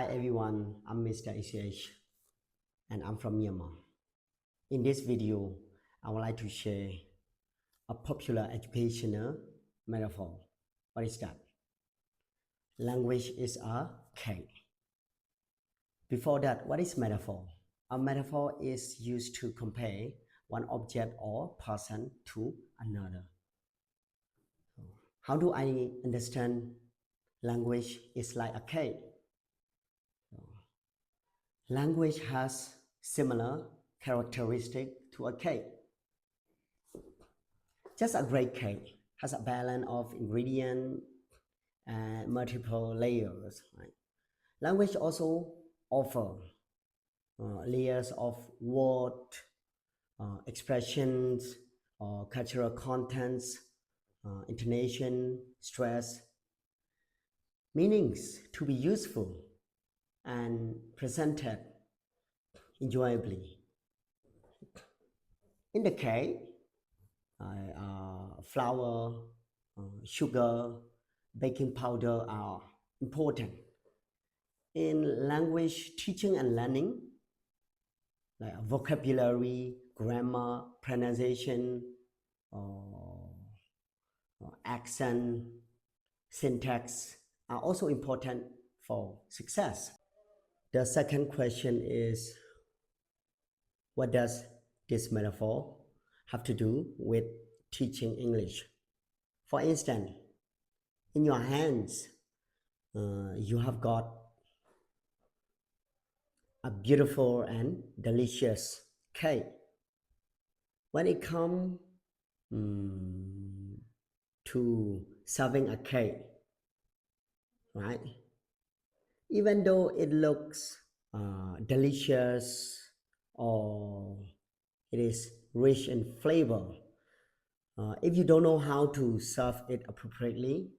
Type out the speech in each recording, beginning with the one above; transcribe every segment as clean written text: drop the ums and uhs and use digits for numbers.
everyone, I'm Mr. ECH and I'm from Myanmar. In this video, I would like to share a popular educational metaphor. What is that? Language is a cake. Before that, what is metaphor? A metaphor is used to compare one object or person to another. How do I understand language is like a cake? Language has similar characteristic to a cake. Just a great cake has a balance of ingredients and multiple layers. Right? Language also offers layers of word, expressions, cultural contents, intonation, stress, meanings to be useful and presented enjoyably. In the cake, flour, sugar, baking powder are important. In language teaching and learning, like vocabulary, grammar, pronunciation, accent, syntax are also important for success. The second question is, what does this metaphor have to do with teaching English? For instance, in your hands, you have got a beautiful and delicious cake. When it comes to serving a cake, right? Even though it looks delicious or it is rich in flavor, if you don't know how to serve it appropriately,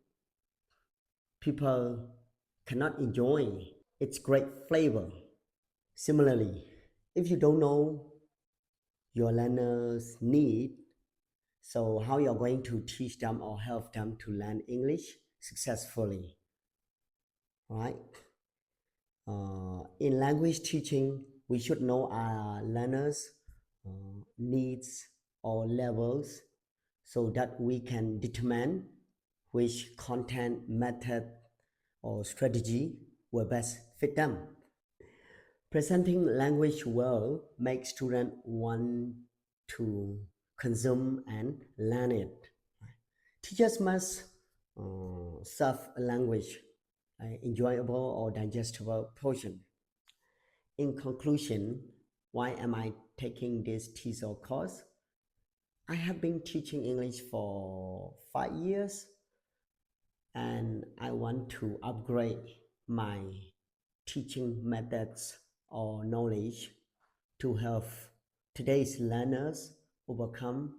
people cannot enjoy its great flavor. Similarly, if you don't know your learners' need, so how you're going to teach them or help them to learn English successfully, right? In language teaching, we should know our learners' needs or levels so that we can determine which content, method, or strategy will best fit them. Presenting language well makes students want to consume and learn it. Teachers must serve a language enjoyable or digestible portion. In conclusion, why am I taking this TESOL course? I have been teaching English for 5 years and I want to upgrade my teaching methods or knowledge to help today's learners overcome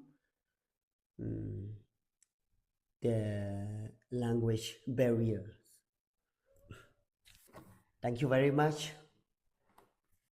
the language barriers. Thank you very much.